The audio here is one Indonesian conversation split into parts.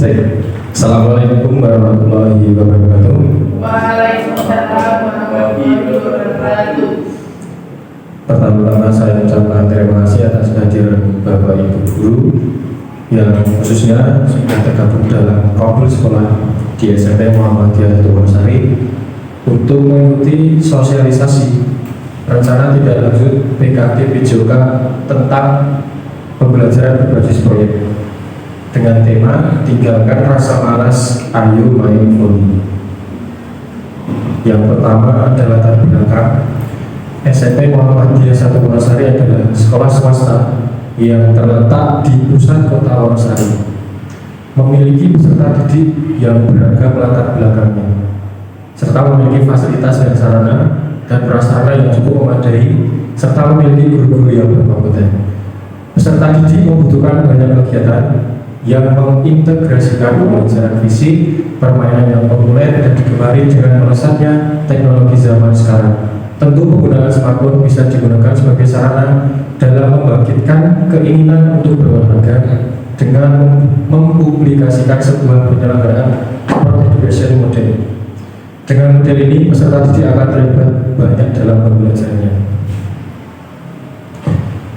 Assalamualaikum warahmatullahi wabarakatuh. Waalaikumsalam warahmatullahi wabarakatuh. Pertama-tama saya ucapkan terima kasih atas kehadiran Bapak Ibu guru yang khususnya sudah tergabung dalam kompul sekolah di SMP Muhammadiyah Wonosari untuk mengikuti sosialisasi rencana tidak lanjut PKT PJOK tentang pembelajaran berbasis proyek dengan tema tinggalkan rasa malas, ayo main volley. Yang pertama adalah latar belakang. SMP Muhammadiyah 1 Wonosari adalah sekolah swasta yang terletak di pusat kota Wonosari, memiliki peserta didik yang beragam latar belakangnya, serta memiliki fasilitas dan sarana dan prasarana yang cukup memadai, serta memiliki guru-guru yang berkompeten. Peserta didik membutuhkan banyak kegiatan yang mengintegrasikan pembelajaran fisik, permainan yang populer dan digemari dengan melesatnya teknologi zaman sekarang. Tentu penggunaan smartphone bisa digunakan sebagai sarana dalam membangkitkan keinginan untuk berolahraga dengan mempublikasikan sebuah penyelenggaraan education model. Dengan model ini, peserta didik akan terlibat banyak dalam pembelajarannya.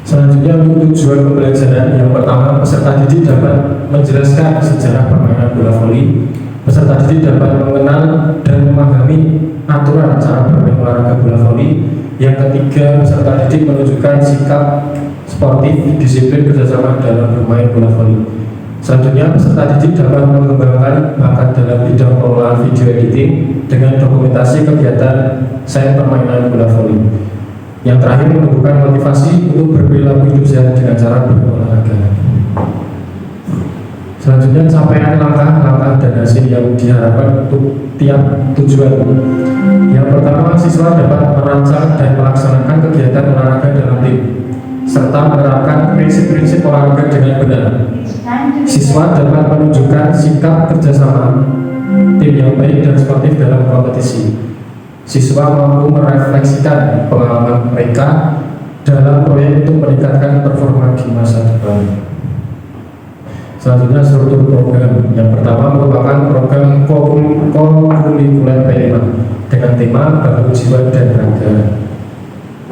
Selanjutnya, untuk tujuan pembelajaran yang pertama, peserta didik dapat menjelaskan sejarah permainan bola voli. Peserta didik dapat mengenal dan memahami aturan cara bermain olahraga bola voli. Yang ketiga, peserta didik menunjukkan sikap sportif, disiplin kerjasama dalam bermain bola voli. Selanjutnya, peserta didik dapat mengembangkan bakat dalam bidang pengelolaan video editing dengan dokumentasi kegiatan sains permainan bola voli. Yang terakhir, menumbuhkan motivasi untuk berperilaku hidup sehat dengan cara berolahraga. Selanjutnya, capaian langkah-langkah dan hasil yang diharapkan untuk tiap tujuan. Yang pertama, siswa dapat merancang dan melaksanakan kegiatan olahraga dalam tim, serta menerapkan prinsip-prinsip olahraga dengan benar. Siswa dapat menunjukkan sikap kerjasama tim yang baik dan sportif dalam kompetisi. Siswa mampu merefleksikan pengalaman mereka dalam proyek untuk meningkatkan performa di masa depan. Selanjutnya, struktur program. Yang pertama merupakan program kurikuler P5 dengan tema bangun jiwa dan raga.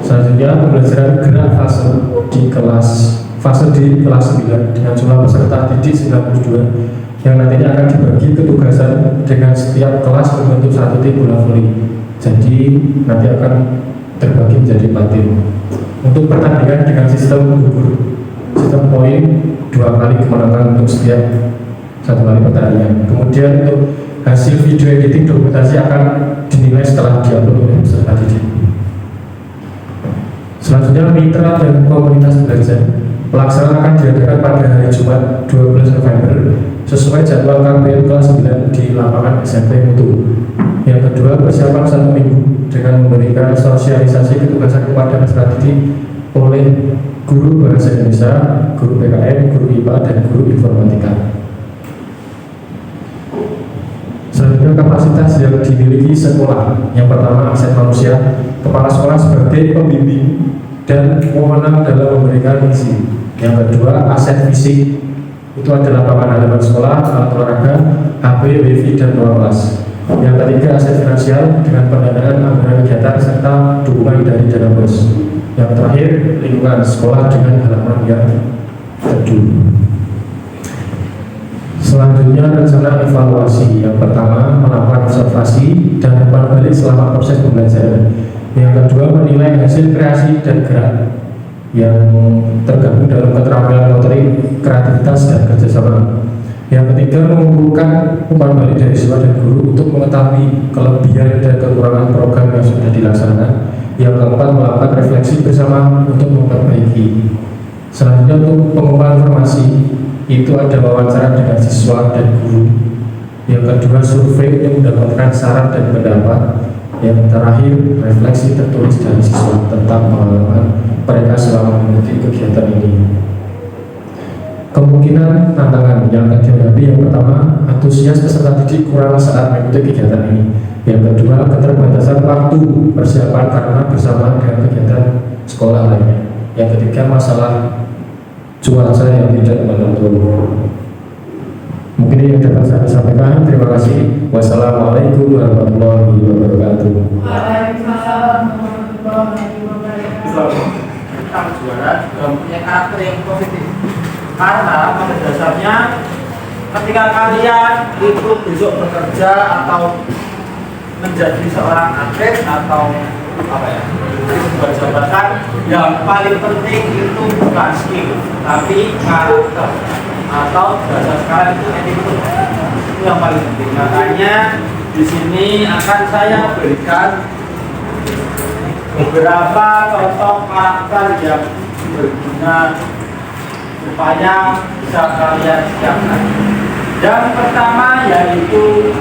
Selanjutnya, pembelajaran gerak fase di kelas 9 dengan jumlah peserta didik 92 yang nantinya akan dibagi ketugasan dengan setiap kelas membentuk satu tim bola voli. Jadi nanti akan terbagi menjadi 4 tim. Untuk pertandingan dengan sistem gugur, sistem poin 2 kali kemenangan untuk setiap 1 kali pertandingan. Kemudian untuk hasil video editing dokumentasi akan dinilai setelah diupload oleh peserta didik. Selanjutnya, mitra dan komunitas belajar. Pelaksanaan akan diadakan pada hari Jumat 12 November sesuai jadwal KPM kelas 9 di lapangan SMP Mutu. Yang kedua, persiapan 1 minggu dengan memberikan sosialisasi ketugasan kepada peserta didik oleh guru bahasa Indonesia, guru PKN, guru IPA, dan guru informatika. Selanjutnya, kapasitas yang dimiliki sekolah. Yang pertama, aset manusia. Kepala sekolah sebagai pembimbing dan pemenang dalam memberikan misi. Yang kedua, aset fisik. Itu adalah lapangan halaman sekolah, alat olahraga, HP, WiFi, dan ruang kelas. Yang ketiga, aset finansial dengan pendanaan anggaran kegiatan serta dukungan dari dana bos. Yang terakhir, lingkungan sekolah dengan halaman yang teduh. Selanjutnya, rencana evaluasi. Yang pertama, melakukan observasi dan umpan balik selama proses pembelajaran. Yang kedua, menilai hasil kreasi dan gerak yang tergabung dalam keterampilan motorik, kreativitas, dan kerjasama. Yang ketiga, mengumpulkan umpan balik dari siswa dan guru untuk mengetahui kelebihan dan kekurangan program yang sudah dilaksanakan. Yang keempat, melakukan refleksi bersama untuk memperbaiki. Selanjutnya, untuk pengumpulan informasi, itu ada wawancara dengan siswa dan guru. Yang kedua, survei untuk mendapatkan saran dan pendapat. Yang terakhir, refleksi tertulis dari siswa tentang pengalaman mereka selama mengikuti kegiatan ini. Kemungkinan tantangan yang akan dihadapi, yang pertama, antusias peserta didik kurang saat mengikuti kegiatan ini. Yang kedua, keterbatasan waktu persiapan karena bersamaan dengan kegiatan sekolah lainnya. Yang ketiga, masalah cuaca yang tidak menentu. Mungkin ini yang dapat saya sampaikan. Terima kasih. Wassalamualaikum warahmatullahi wabarakatuh. Waalaikumsalam warahmatullahi wabarakatuh. Tentang juara juga mempunyai karakter yang positif, karena pada dasarnya ketika kalian itu besok bekerja atau menjadi seorang atlet atau apa ya, sebuah jabatan, yang paling penting itu bukan skill tapi karakter, atau bahasa sekarang itu attitude. Itu yang paling penting. Makanya di sini akan saya berikan beberapa contoh karakter yang berguna supaya bisa kalian siapkan. Yang pertama yaitu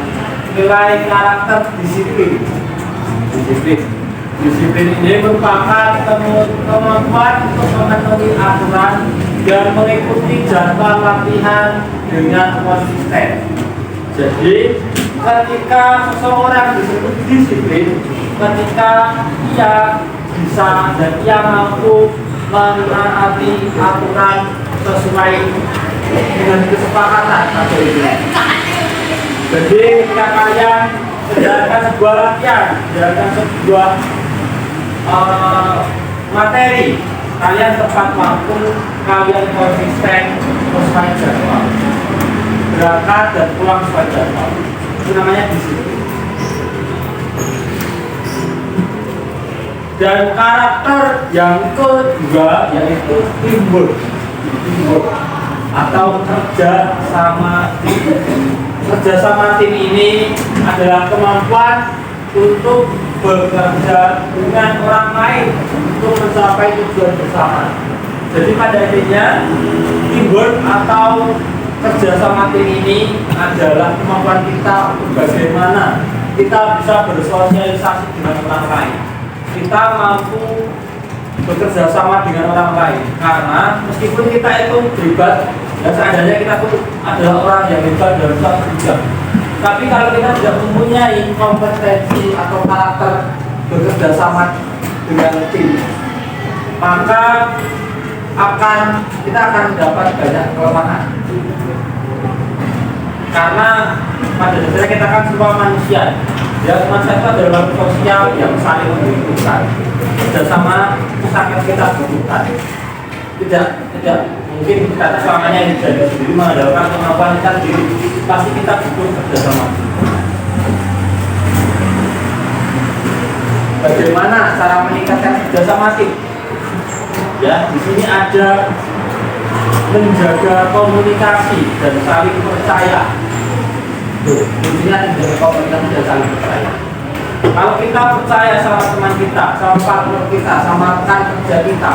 nilai karakter disiplin. Disiplin ini merupakan kemampuan untuk memenuhi aturan dan mengikuti jadwal latihan dengan konsisten. Jadi ketika seseorang disebut disiplin, ketika ia bisa dan ia mampu menaati aturan sesuai dengan kesepakatan atau itu. Jadi ketika kalian menjalankan sebuah latihan, menjalankan sebuah materi, kalian tepat waktu, kalian konsisten sesuai jadwal, berangkat dan pulang sesuai jadwal. Itu namanya disiplin. Dan karakter yang kedua yaitu teamwork atau kerja sama tim. Kerja sama tim ini adalah kemampuan untuk bekerja dengan orang lain untuk mencapai tujuan bersama. Jadi pada intinya teamwork atau kerja sama tim ini adalah kemampuan kita untuk bagaimana kita bisa bersosialisasi dengan orang lain. Kita mampu bekerja sama dengan orang lain, karena meskipun kita itu hebat dan seandainya kita itu adalah orang yang hebat dalam suatu bidang, tapi kalau kita tidak mempunyai kompetensi atau karakter bekerja sama dengan tim, maka kita akan mendapat banyak kelemahan. Karena pada dasarnya kita kan semua manusia. Ya, manusia itu adalah makhluk sosial yang saling membutuhkan. Kerjasama itu sangat kita butuhkan. Tidak mungkin kita selamanya yang jadi sendiri mengandalkan kemampuan kita sendiri. Pasti kita butuh kerjasama. Bagaimana cara meningkatkan kerjasama tim? Ya, di sini ada menjaga komunikasi dan saling percaya. Intinya menjaga komunikasi dan saling percaya. Kalau kita percaya sama teman kita, sama partner kita, sama rekan kerja kita,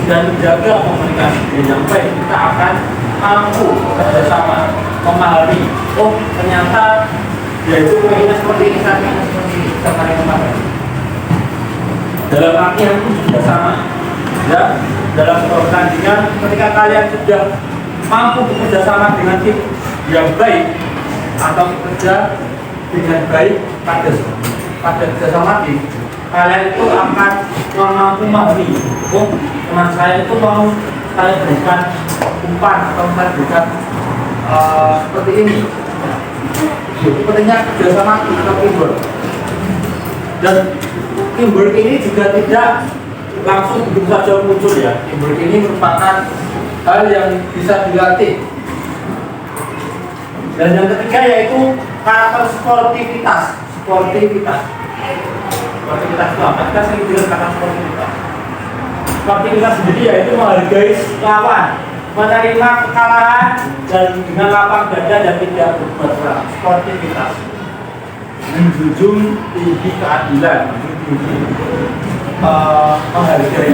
dan menjaga komunikasi dengan baik, kita akan mampu bekerjasama, memahami. Oh, ternyata dia itu pengennya seperti ini, saya pengennya seperti ini, kita saling memahami. Dalam latihan itu juga sama. Ya, dalam pertandingan ketika kalian sudah mampu bekerja sama dengan tim yang baik atau bekerja dengan baik pada kerjasama tim, kalian itu akan mampu memahami. Oh, teman saya itu mau saya berikan umpan atau saya berikan seperti ini. Pentingnya kerjasama atau teamwork. Dan teamwork ini juga tidak langsung begitu saja muncul ya. Teamwork ini merupakan hal yang bisa dilatih. Dan yang ketiga yaitu karakter sportivitas. Sportivitas itu apa? Kita sering dengar kata sportivitas. Sportivitas sendiri yaitu menghargai lawan, menerima kekalahan dan dengan lapang dada dan tidak berbuat salah. Sportivitas. Menjunjung tinggi keadilan, menghargai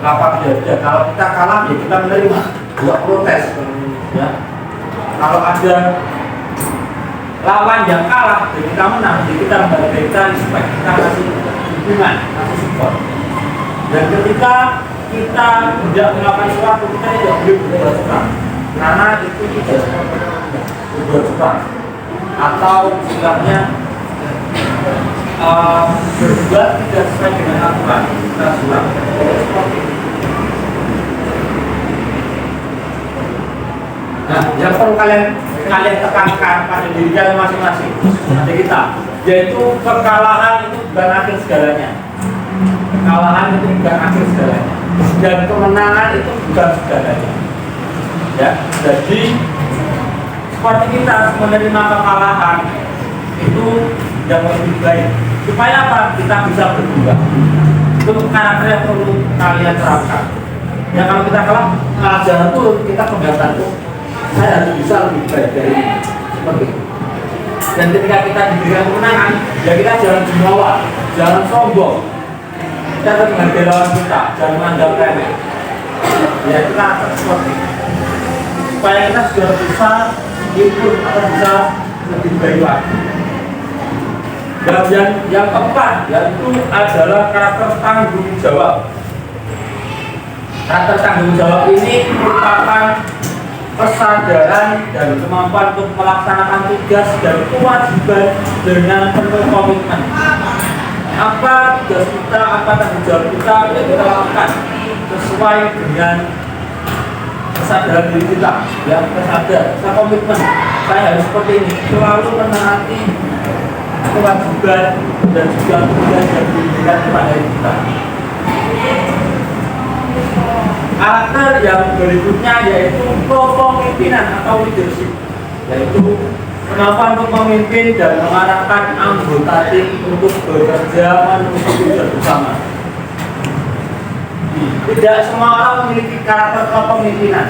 lapang dada. Kalau kita kalah ya kita menerima, tidak protes ya. Kalau ada lawan yang kalah ya kita menang, jadi kita menghargai, kita respect, kita kasih dukungan, kasih support. Dan ketika kita tidak melakukan sesuatu, kita tidak boleh berbuat curang, karena itu tidak berbuat curang atau istilahnya berbuat tidak sesuai dengan aturan, kita curang. Seperti itu. Nah, yang perlu kalian tekankan pada diri kalian masing-masing, pada kita, yaitu kekalahan itu bukan akhir segalanya. Kekalahan itu bukan akhir segalanya, dan kemenangan itu bukan segalanya. Ya, jadi seperti kita menerima kekalahan itu yang lebih baik. Supaya apa? Kita bisa berubah. Itu karakter yang perlu kalian terapkan. Ya kalau kita kalah jangan turun, kita kembangkan tuh. Saya harus bisa lebih baik dari ini. Seperti itu. Dan ketika kita diberikan kemenangan, ya kita jangan jumawa, jangan sombong. Kita harus menghargai lawan kita, jangan menganggap remeh. Ya kita seperti itu. Supaya kita sudah bisa improve atau bisa lebih baik lagi. Dan yang keempat yaitu adalah karakter tanggung jawab. Karakter tanggung jawab ini merupakan kesadaran dan kemampuan untuk melaksanakan tugas dan kewajiban dengan penuh komitmen. Apa tugas kita, apa tanggung jawab kita yang kita lakukan sesuai dengan kesadaran diri kita, yang tersadar, kita komitmen. Saya harus seperti ini, selalu menaati kewajiban dan juga tugas yang diberikan kepada kita. Karakter yang berikutnya yaitu kepemimpinan atau leadership, yaitu kemampuan untuk memimpin dan mengarahkan anggota tim untuk bekerja menuju tujuan bersama. Tidak semua orang memiliki karakter kepemimpinan,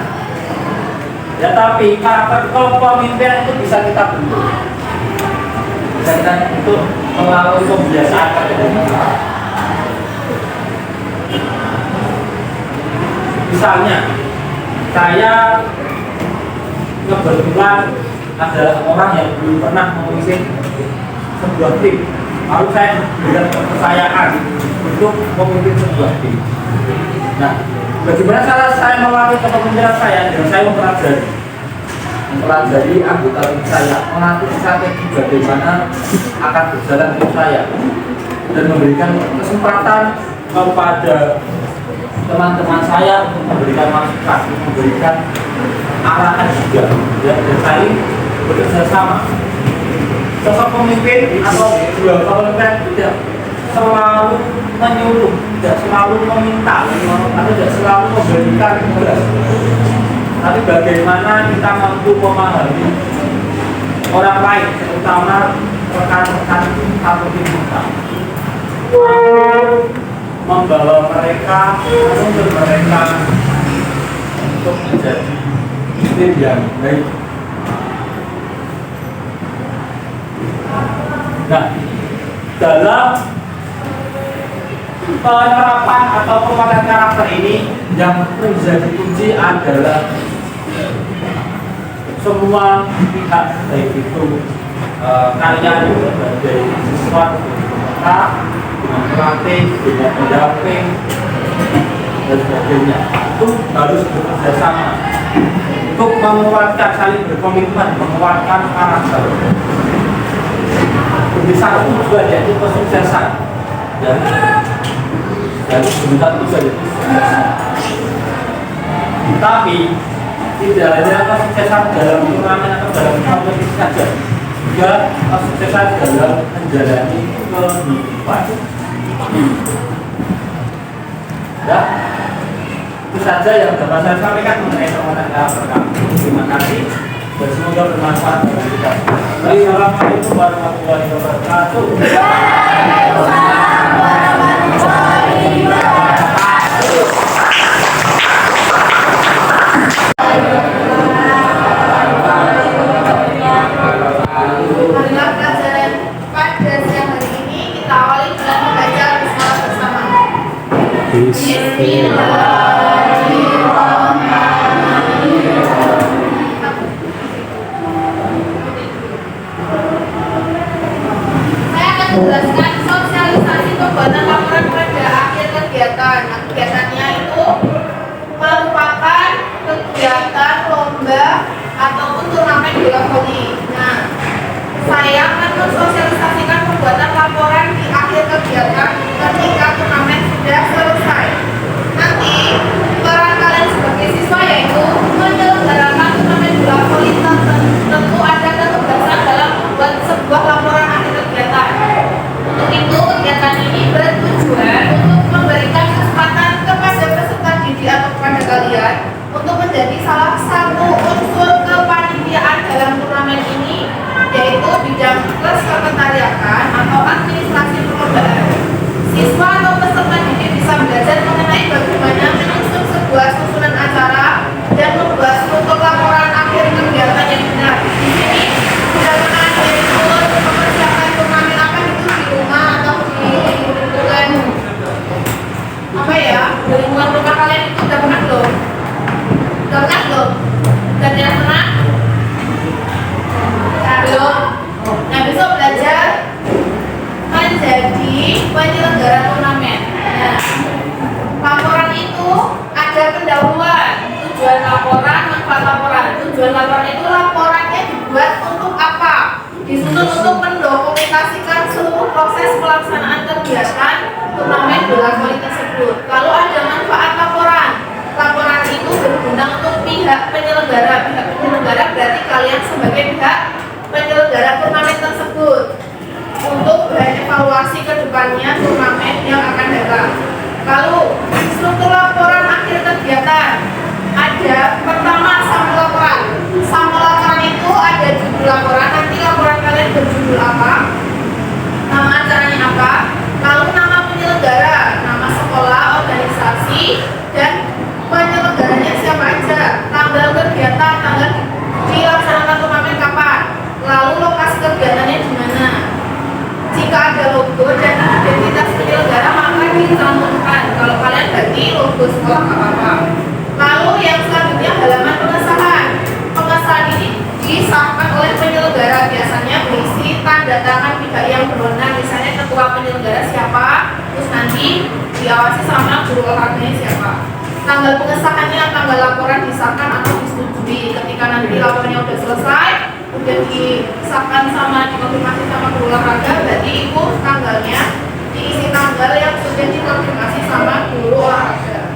ya, tapi karakter kepemimpinan itu bisa kita bentuk. Bisa kita bentuk melalui kebiasaan pada diri kita. Misalnya, saya kebetulan adalah orang yang belum pernah memimpin sebuah tim. Lalu saya diberikan kepercayaan untuk memimpin sebuah tim. Nah, bagaimana cara saya melatih kepemimpinan saya? Dan saya mempelajari anggota tim saya, melatih strategi bagaimana akan berjalan tim saya, dan memberikan kesempatan kepada teman-teman saya untuk memberikan masukan, memberikan arahan juga, ya, dan saling bekerja sama. Sosok pemimpin atau dua kepemimpinan tidak selalu menyuruh, tidak selalu meminta, atau tidak selalu memberikan tugas. Tapi bagaimana kita mampu memahami orang lain, terutama rekan-rekan satu tim kita, membawa mereka, menuntut mereka untuk menjadi tim yang baik. Nah, dalam penerapan atau pemakaian karakter ini yang menjadi kunci adalah semua pihak, baik itu kalian sebagai siswa, kita dengan pelatih, dengan pendamping dan sebagainya, itu harus bekerja sama untuk menguatkan, saling berkomitmen, menguatkan karakter. Di satu tujuan yaitu kesuksesan, dan berusaha itu saja kesuksesan. Tapi tidak hanya kesuksesan dalam turnamen atau dalam kompetisi saja, juga kesuksesan dalam menjalani kehidupan. Ya, itu saja yang dapat saya sampaikan mengenai pengembangan karakter kami. Terima kasih dan semoga bermanfaat bagi kita. Assalamualaikum warahmatullahi wabarakatuh. Marilah pelajaran pada siang hari ini kita awali dengan membaca bismillah bersama. Saya akan menjelaskan sosialisasi pembuatan laporan pada akhir kegiatan. Nah, kegiatannya itu merupakan kegiatan lomba ataupun turnamen bola voli. Nah, saya akan mensosialisasikan pembuatan laporan di akhir kegiatan ketika turnamen sudah selesai. Nanti peran kalian sebagai siswa yaitu menyelenggarakan turnamen bola dituntut untuk mendokumentasikan seluruh proses pelaksanaan kegiatan turnamen bola voli tersebut. Lalu ada manfaat laporan. Laporan itu berguna untuk pihak penyelenggara. Pihak penyelenggara berarti kalian sebagai pihak penyelenggara turnamen tersebut, untuk bahan evaluasi ke depannya turnamen yang akan datang. Lalu struktur laporan akhir kegiatan. Ada pertama sampel laporan. Sampel laporan itu ada judul laporan. Nanti laporan kalian berjudul apa, nama acaranya apa, lalu nama penyelenggara, nama sekolah, organisasi, dan penyelenggaranya siapa aja, tanggal kegiatan, tanggal dilaksanakan turnamen kapan, lalu lokasi kegiatannya di mana. Jika ada logo dan identitas penyelenggara maka dicantumkan. Kalau kalian ganti logo sekolah nggak apa-apa. Lalu yang selanjutnya halaman pengesahan. Pengesahan ini disahkan oleh penyelenggara, biasanya berisi tanda tangan pihak yang berwenang, misalnya ketua penyelenggara siapa, terus nanti diawasi sama guru olahraganya siapa. Tanggal pengesahannya, tanggal laporan disahkan atau disetujui. Ketika nanti laporannya udah selesai, udah disahkan sama dikonfirmasi sama guru olahraga, berarti itu tanggalnya diisi tanggal yang sudah dikonfirmasi sama guru olahraga.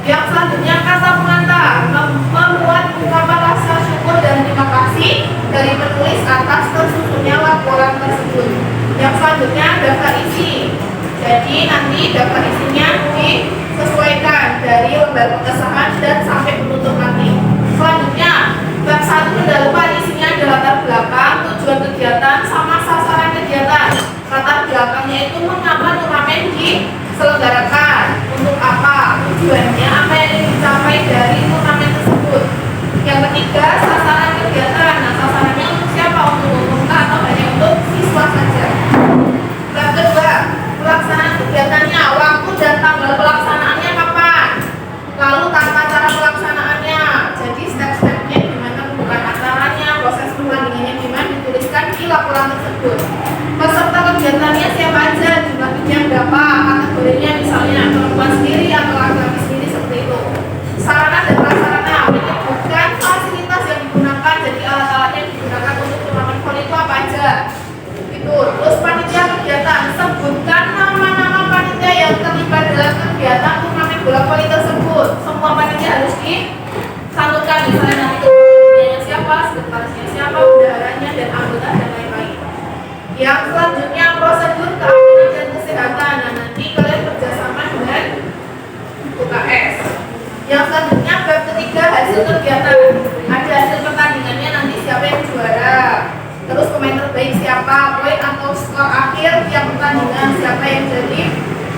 Yang selanjutnya kata pengantar, membuat ungkapan rasa syukur dan terima kasih dari penulis atas tersusunnya laporan tersebut. Yang selanjutnya daftar isi. Jadi nanti daftar isinya disesuaikan dari lembar pengesahan dan sampai penutup nanti. Selanjutnya bab 1 pendahuluan, isinya ada latar belakang, tujuan kegiatan, sama sasaran kegiatan. Latar belakangnya itu mengapa turnamen diselenggarakan, untuk apa, tujuannya, apa yang ingin dicapai dari turnamen tersebut. Yang ketiga, sasaran kegiatan. Nah, sasarannya untuk siapa? Untuk umum atau hanya untuk siswa saja. Bab kedua, pelaksanaan kegiatannya, waktu dan tanggal pelaksanaannya kapan, lalu tata cara pelaksanaannya, jadi step-stepnya gimana, bukan acaranya, proses pertandingannya gimana, dituliskan di laporan tersebut. Peserta kegiatannya siapa aja, jumlahnya berapa, kategorinya misalnya perempuan sendiri atau laki-laki sendiri, seperti itu. Sarana dan prasarana, menyebutkan fasilitas yang digunakan, jadi alat-alat yang digunakan untuk turnamen voli itu apa aja. Itu. Terus panitia kegiatan, sebutkan nama-nama panitia yang terlibat dalam kegiatan turnamen bola voli tersebut. Semua panitia harus disatukan, misalnya nanti ketuanya siapa, sekretarisnya siapa, bendaharanya dan anggota dan lain-lain. Yang selanjutnya prosedur keamanan dan kesehatan. Nah, nanti kalian kerjasama dengan UKS. Yang selanjutnya bab ketiga hasil kegiatan. Ada hasil pertandingannya, nanti siapa yang juara, terus pemain terbaik siapa, poin atau skor akhir tiap pertandingan, siapa yang jadi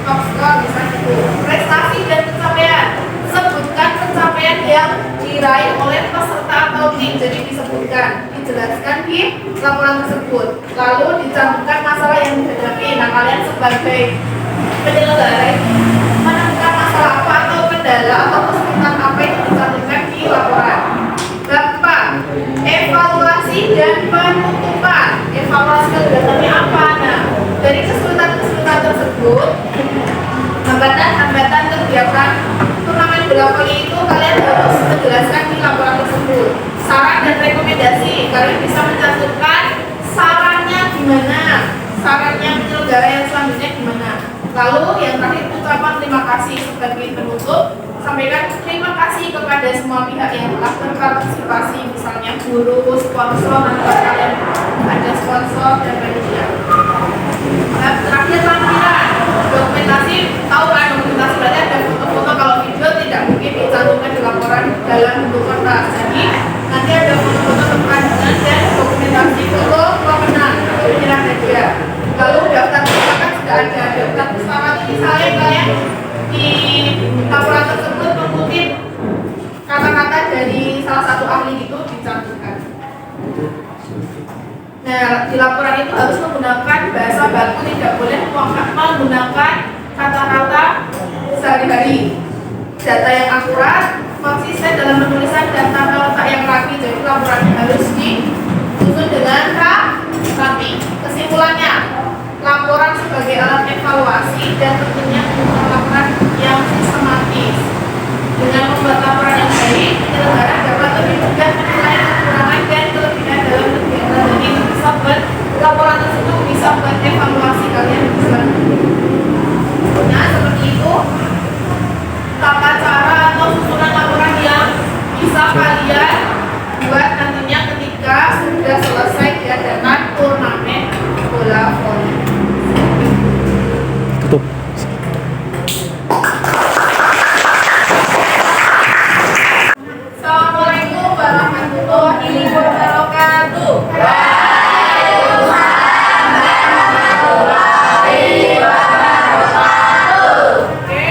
top skor, misalnya itu. Prestasi dan pencapaian, sebutkan pencapaian yang diraih oleh peserta atau tim, jadi disebutkan, dijelaskan di laporan tersebut. Lalu dicantumkan masalah yang dihadapi. Nah, kalian sebagai penyelenggara menemukan masalah apa atau kendala atau kesulitan apa yang dicantumkan di laporan. Bab 4, evaluasi dan penutupan. Evaluasi kegiatannya apa? Nah, dari kesulitan-kesulitan tersebut, hambatan-hambatan kegiatan turnamen bola voli itu kalian harus menjelaskan di laporan tersebut. Saran dan rekomendasi, kalian bisa mencantumkan sarannya gimana, sarannya penyelenggara yang selanjutnya gimana. Lalu yang terakhir ucapan terima kasih sebagai penutup. Sampaikan terima kasih kepada semua pihak yang telah berpartisipasi, misalnya guru, sponsor, atau kalian ada sponsor dan panitia. Nah, terakhir lampiran dokumentasi, tahu kan dokumentasi berarti ada foto-foto, kalau video tidak mungkin dicantumkan di laporan dalam bentuk kertas. Jadi nanti ada foto-foto pertandingan dan dokumentasi foto pemenang penyerah hadiah. Lalu daftar pustaka sudah ada. Daftar pustaka itu misalnya kalian di laporan tersebut mengutip kata-kata dari salah satu ahli itu dicantumkan. Nah, di laporan itu harus menggunakan bahasa baku, tidak boleh menggunakan kata-kata sehari-hari. Data yang akurat, konsisten dalam penulisan dan tata letak yang rapi. Jadi laporannya harus disusun dengan rapi. Kesimpulannya, laporan sebagai alat evaluasi dan tentunya laporan yang sistematis. Dengan membuat laporan yang baik, penyelenggara dapat lebih mudah menilai kekurangan dan kelebihan dalam kegiatan ini. Sobat, jika sudah selesai diadakan turnamen bola voli. Tutup. Assalamualaikum warahmatullahi wabarakatuh. Oke,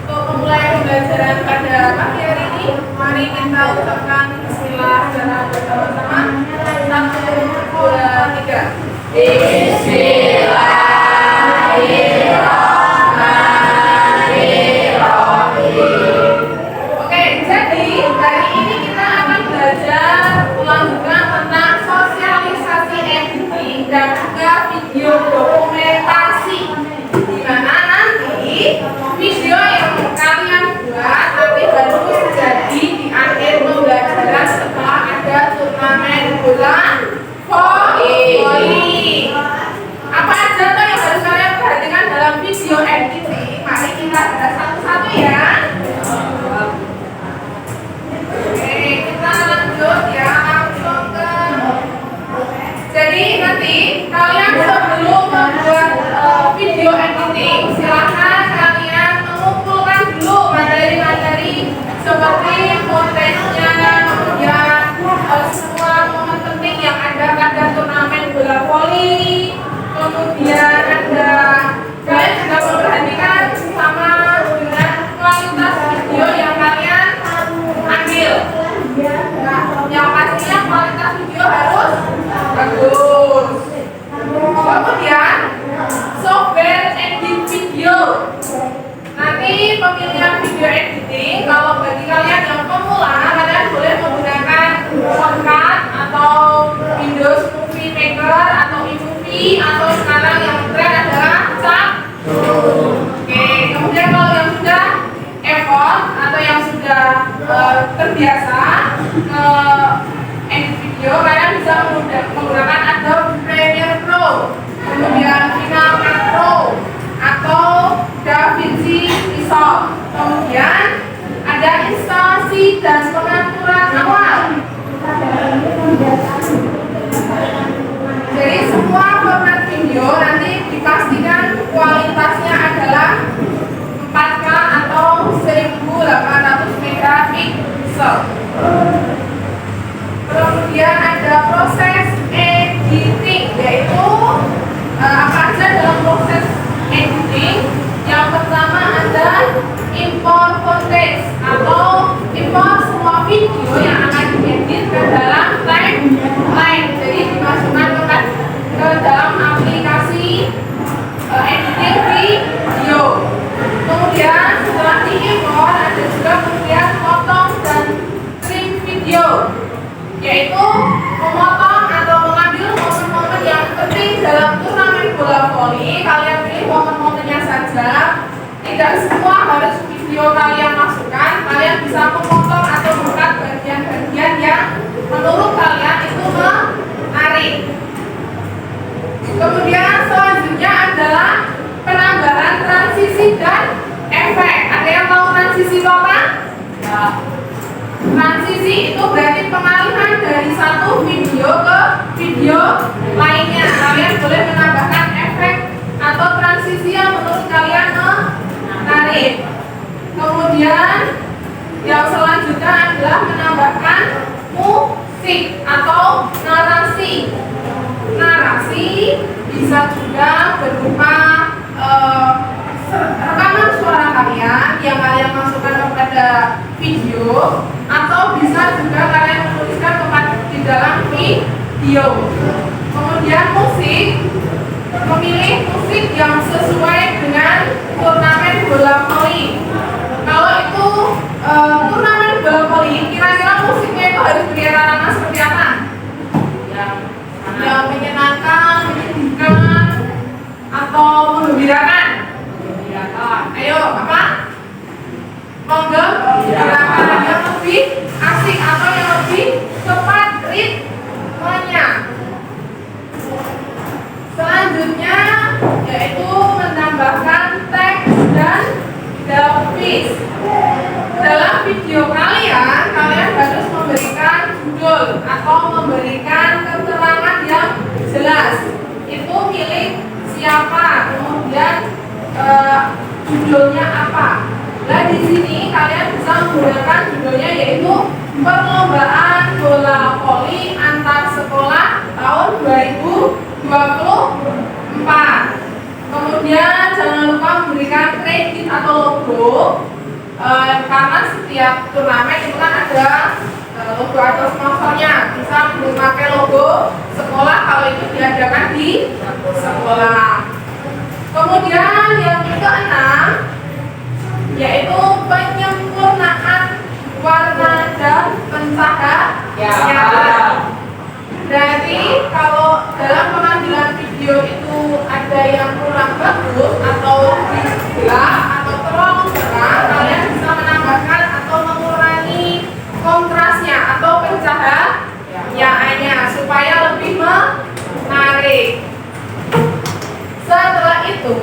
untuk memulai pembelajaran pada pagi hari ini, mari kita ucapkan bismillah secara bersama-sama. 1, 2, 3. Oke, jadi hari ini kita akan belajar ulang juga tentang sosialisasi editing dan juga video dokumentasi. Di mana nanti video yang kalian buat nanti baru jadi di akhir pembelajaran setelah ada turnamen bola voli. Apa aja tuh yang harus kalian perhatikan dalam video editing? Mari kita bahas satu-satu ya. Oke, kita lanjut ya, langsung ke. Jadi nanti kalian sebelum membuat video editing, silahkan kalian mengumpulkan dulu materi-materi seperti kontennya, kemudian semua momen penting yang ada pada turnamen bola voli, kemudian ada kalian juga memperhatikan sama dengan kualitas video yang kalian ambil. Nah, yang pastinya kualitas video harus bagus. Kemudian software edit video. Nanti pemilihan video editing, kalau bagi kalian yang pemula, kalian boleh menggunakan CapCut atau Windows Movie Maker atau iMovie, atau sekarang yang tren adalah Oke, kemudian kalau yang sudah effort atau yang sudah terbiasa edit video, kalian bisa menggunakan Adobe Premiere Pro, kemudian Final Cut Pro, atau DaVinci Resolve. Kemudian ada instalasi dan pengaturan awal. Jadi semua format video nanti dipastikan kualitasnya adalah 4K atau 1800 megapiksel. Kemudian ada proses editing, yaitu apa aja dalam proses editing. Yang pertama ada import footage atau import semua video yang akan diedit ke dalam timeline. Jadi dimasukkan ke dalam aplikasi editing video. Kemudian setelah diimpor ada juga kemudian potong dan trim video, yaitu memotong atau mengambil momen-momen yang penting dalam turnamen bola voli. Kalian pilih momen-momennya saja, tidak semua harus video kalian masukkan. Kalian bisa memotong atau buka bagian-bagian yang menurut kalian itu menarik. Kemudian selanjutnya adalah penambahan transisi dan efek. Ada yang tahu transisi itu apa? Ya. Transisi itu berarti pengalihan dari satu video ke video lainnya. Kalian boleh menambahkan efek atau transisi yang menurut kalian menarik. Kemudian yang selanjutnya adalah menambahkan musik atau narasi. Narasi bisa juga berupa rekaman suara kalian yang kalian masukkan kepada video, atau bisa juga kalian menuliskan di dalam video. Kemudian musik, memilih musik yang sesuai dengan turnamen bola voli. Kalau itu turnamen bola voli, kira-kira musiknya itu harus berirama seperti apa? Yang menyenangkan, menyedihkan, atau menggembirakan? Ayo, apa? Menggembirakan, yang lebih asik atau yang lebih cepat ritmenya. Selanjutnya yaitu menambahkan teks dan grafis. Dalam video kalian harus memberikan judul atau menggunakan judulnya yaitu Perlombaan Bola Voli Antar Sekolah tahun 2024. Kemudian jangan lupa memberikan kredit atau logo, karena setiap turnamen itu kan ada logo atau sponsornya. Bisa memakai logo sekolah kalau itu diadakan di sekolah. Kemudian yang keenam yaitu penyempurnaan warna dan pencahayaan. Berarti kalau dalam pengambilan video itu ada yang kurang bagus atau gelap atau terlalu terang, kalian bisa menambahkan atau mengurangi kontrasnya atau pencahayaannya supaya lebih menarik. Setelah itu,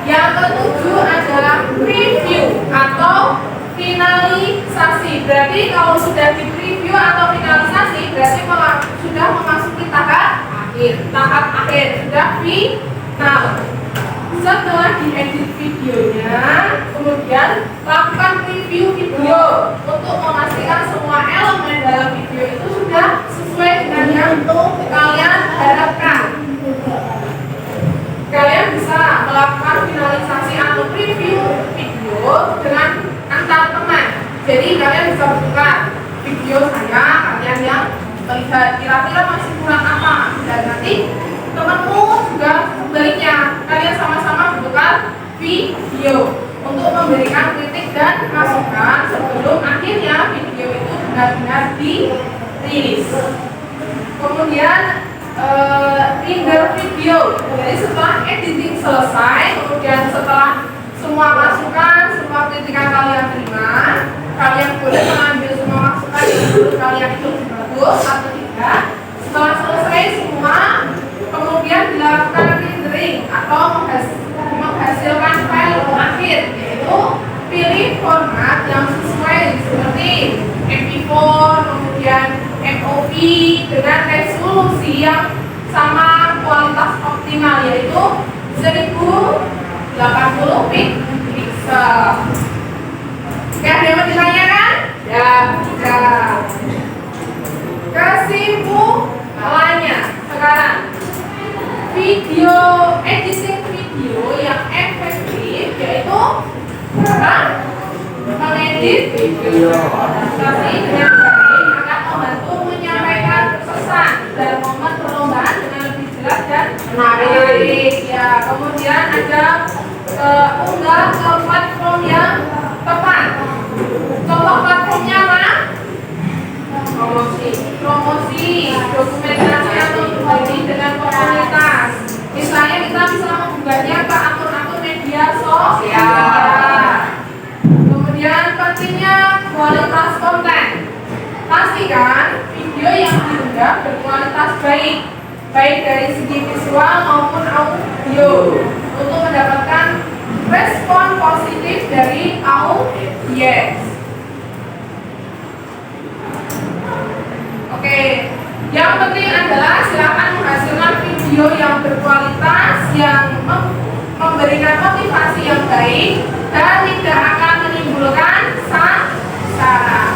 yang ketujuh adalah preview atau finalisasi. Berarti kalau sudah di preview atau finalisasi, berarti sudah memasuki tahap akhir, sudah final. Setelah diedit videonya, kemudian lakukan preview video untuk memastikan semua elemen dalam video itu sudah sesuai dengan yang kalian harapkan. Kalian bisa melakukan finalisasi atau preview video dengan antar teman. Jadi kalian bisa bertukar video saya, kalian yang melihat kira-kira masih kurang apa, dan nanti temanmu juga sebaliknya, kalian sama-sama bertukar video untuk memberikan kritik dan masukan sebelum akhirnya video itu benar-benar dirilis. Kemudian render video. Jadi setelah editing selesai, kemudian setelah semua masukan, semua kritikan kalian terima, kalian boleh mengambil semua masukan yang menurut kalian itu bagus atau tidak. Setelah selesai semua, kemudian dilakukan rendering atau menghasilkan file akhir, yaitu pilih format yang sesuai seperti MP4, kemudian MOV dengan resolusi yang sama kualitas optimal, yaitu 1080 pixel. Oke, ada yang mau ditanyakan? Ya, sudah. Kesimpulannya sekarang, video editing video yang efektif yaitu mengedit video dengan baik akan membantu menyampaikan pesan dan momen perlombaan dengan lebih jelas dan menarik. Ya, kemudian ada unggah ke platform yang tepat. Contoh platformnya apa? Promosi, dokumentasi atau berbagi dengan komunitas. Misalnya kita bisa mengunggahnya ke akun-akun media sosial. Kemudian pentingnya kualitas konten. Pastikan video yang diunggah berkualitas baik dari segi visual maupun audio untuk mendapatkan respon positif dari audiens. Oke, yang penting adalah silakan menghasilkan video yang berkualitas, yang memberikan motivasi yang baik dan tidak akan menimbulkan salah.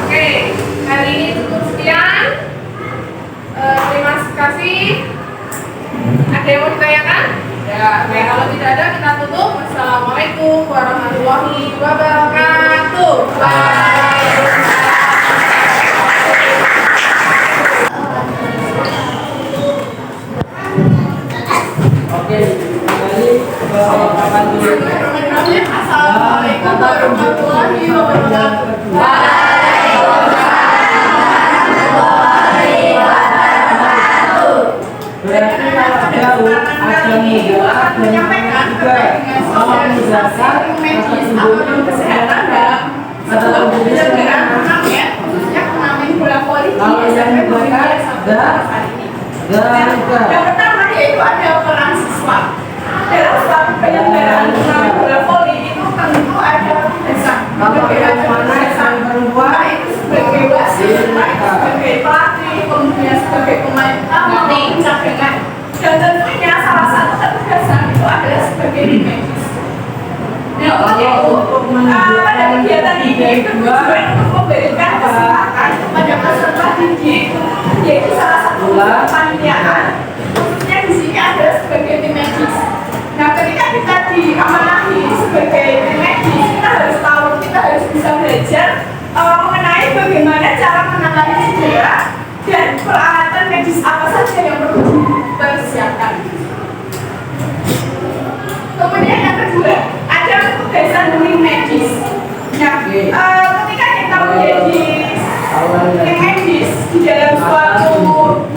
Oke, hari ini cukup sekian. Terima kasih. Ada yang mau ditanyakan? Ya, oke, kalau tidak ada kita tutup. Wassalamualaikum warahmatullahi wabarakatuh. Bye. Oke, kembali ke kapan dulu? Assalamualaikum warahmatullahi wabarakatuh. Berarti kalau jauh ada mudah dan juga mau menjelaskan rasa Kesehatan dalam penyelenggaraan anak ya, khususnya pengamen bola voli kalau yang dibakar yang pertama yaitu ada peran siswa dalam suatu penyelenggaraan pengamen bola voli. Itu tentu ada desa perempuan itu sebagai wasit, sebagai pelatih, kemudian sebagai pemain utama, cadangan, dan tentunya salah satu ketegasan itu adalah sebagai medis. Nah, untuk itu, pada kegiatan ini bertujuan untuk memberikan kesempatan kepada peserta didik, yaitu salah satu kepanitiaan, khususnya di sini adalah sebagai tim medis. Nah, ketika kita diamanahi sebagai tim medis, kita harus tahu, kita harus bisa belajar mengenai bagaimana cara menangani cedera dan peralatan medis apa saja yang perlu dipersiapkan. Kemudian yang kedua, ada kebiasaan tim medis. Nah, ketika kita menjadi tim medis di dalam suatu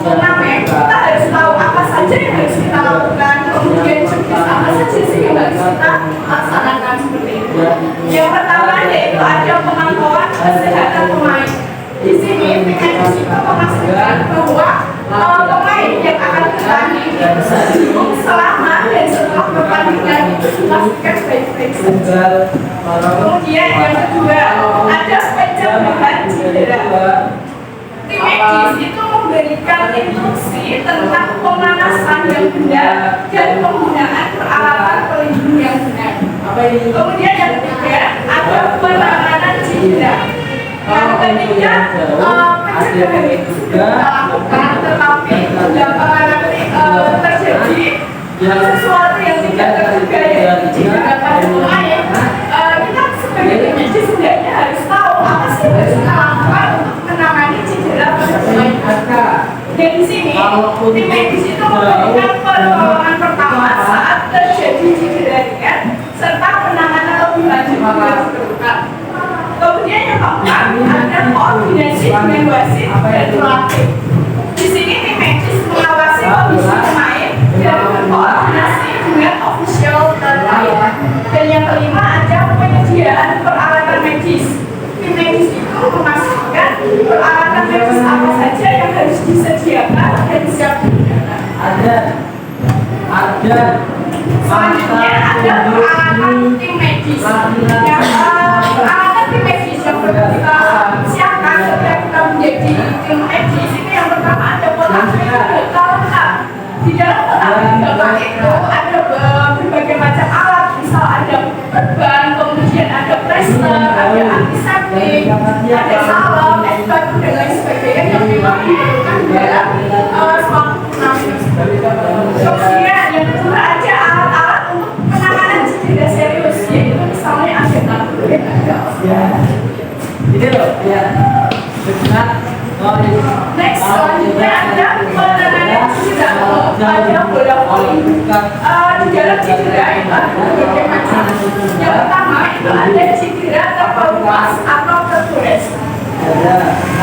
turnamen, kita harus tahu apa saja yang harus kita lakukan, kemudian jurus apa saja sih yang harus kita laksanakan seperti itu. Yang pertama yaitu ada pemantauan kesehatan pemain. Di sini tim medis itu memastikan bahwa pemain yang akan bertanding selama dan setelah pertandingan itu dilakukan baik-baik saja. Kemudian yang kedua ada pencegahan cedera. Tim medis itu memberikan instruksi tentang pemanasan yang benar dan penggunaan peralatan pelindung yang benar. Kemudian yang ketiga ada penanganan cedera. Yang ketiga pencegahan itu sudah dilakukan, tetapi dapat terjadi sesuatu yang tidak terduga yaitu cedera pada pemain. Kita sebagai tim medis sebenarnya harus tahu apa sih yang harus kita lakukan untuk menangani cedera pada pemain. Dan di sini tim medis itu memberikan pertolongan pertama saat terjadi cedera ringan serta penanganan lebih lanjut bila diperlukan. Kemudian yang keempat ada koordinasi dengan wasit dan pelatih. Di sini tim medis mengawasi kondisi pemain dan berkoordinasi dengan official terkait. Dan yang kelima ada penyediaan peralatan medis. Tim medis itu memastikan peralatan medis apa saja yang harus disediakan dan siap digunakan. Ada. Selanjutnya ada peralatan tim medis. Peralatan tim medis yang perlu kita siapkan ketika kita menjadi tim medis ini yang pertama ada kotak lengkap. Di dalam kotak lengkap itu ada berbagai macam alat, misal ada perban, kemudian ada plester, ada antiseptik, ada salep, es batu dan lain sebagainya yang memang diperlukan dalam suatu turnamen. Kemudian yang kedua ada alat-alat untuk penanganan cedera serius, yaitu misalnya ada tabur dan ada Ini loh, ya. Benar. next selanjutnya ada penanganan cedera pada bola voli. Di dalam cedera itu ada berbagai macam. Yang pertama itu ada cedera terkelupas atau tergores.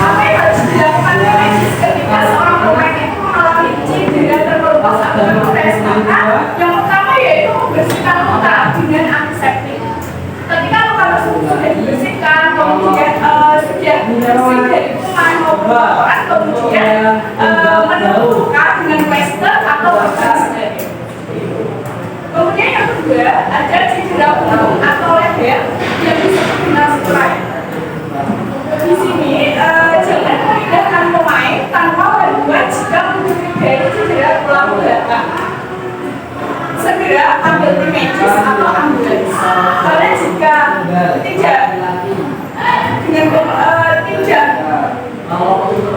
Apa yang harus dilakukan tim medis ketika seorang pemain itu mengalami cedera terkelupas atau tergores? Maka yang pertama yaitu membersihkan luka dengan antiseptik. Ketika luka tersebut sudah dibersihkan, kemudian sudah bersih dari kuman maupun kotoran, kemudian menutup luka dengan plester atau perban steril. Kemudian yang kedua ada cedera punggung atau leher yang disebut dengan spray. Di sini jangan memindahkan pemain tanpa bantuan jika mencurigai cedera tulang belakang. Segera ambil tim medis atau ambulans. Karena jika tidak tidak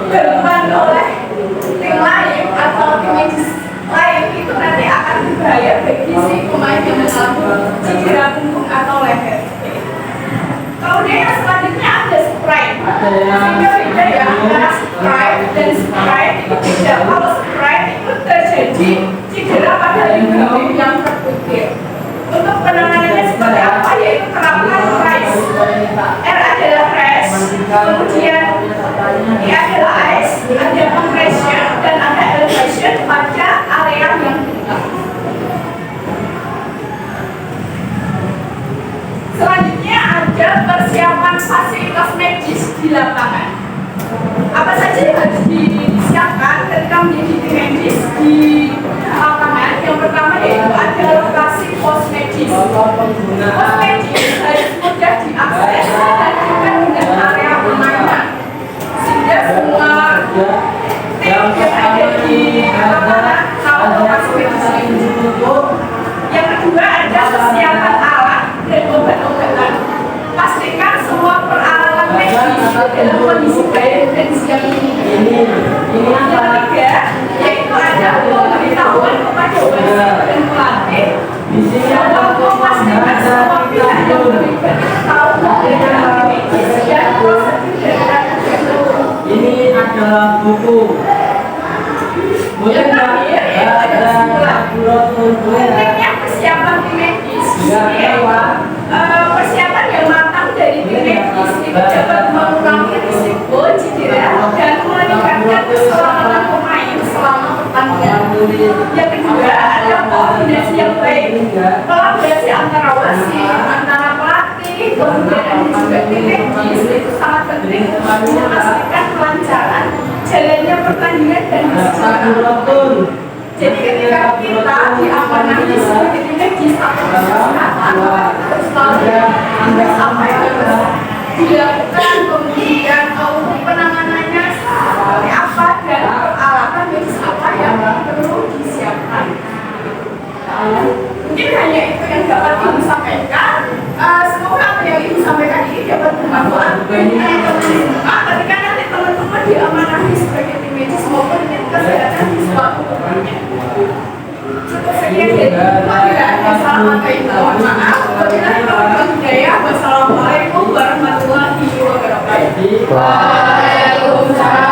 bantuan oleh tim lain atau tim medis lain itu nanti akan berbahaya bagi si pemain yang mengalami cedera punggung atau leher. Kemudian yang selanjutnya ada spray. Sehingga beda ya antara spray dan spray itu tidak. Kalau spray itu terjadi cedera pada ligament yang terputir. Untuk penanganannya seperti apa? Yaitu terapkan RICE. R adalah rest, kemudian I adalah ice, ada compression dan ada elevation pada area yang terluka. Selanjutnya ada persiapan fasilitas medis di lapangan. Apa saja yang harus disiapkan ketika menjadi tim medis di lapangan? Yang pertama yaitu ada lokasi pos medis. Pos medis harus mudah diakses dan dekat dengan area permainan, sehingga semua tim yang ada di lapangan tahu lokasi medis itu. Yang kedua ada persiapan alat dan obat-obatan. Pastikan semua peralatan medis dalam kondisi baik dan siap Ini yang apa? ketiga, yaitu ada pemberitahuan kepada wasit dan pelatih Di sini bahwa memastikan semua pihak yang terlibat tahu mengenai medis dan prosedur daratan tersebut. Ini adalah buku. Boleh nggak ada calculator boleh? Pentingnya persiapan tim medis, Ya, yaitu persiapan yang matang dari tim medis itu dapat mengurangi risiko cedera dan meningkatkan keselamatan pemain selama pertandingan. Yang kedua, ada koordinasi yang baik, kolaborasi antara wasit, antara pelatih, kemudian ada juga tim medis itu sangat penting untuk memastikan kelancaran jalannya pertandingan dan Calculator. jadi ketika kita diamanahi sebagai tim medis atau kesehatan, harus tahu apa yang harus dilakukan, kemudian untuk penanganannya seperti apa dan peralatan medis apa yang perlu disiapkan. Mungkin hanya itu yang dapat Ibu sampaikan. Semoga apa yang Ibu sampaikan ini dapat bermanfaat bagi teman-teman ketika nanti teman-teman diamanahi sebagai tim medis maupun tim kesehatan di suatu tempatnya. Cukup sekian dari Ibu. Mohon maaf. Wassalamualaikum warahmatullahi wabarakatuh. Waalaikumsalam.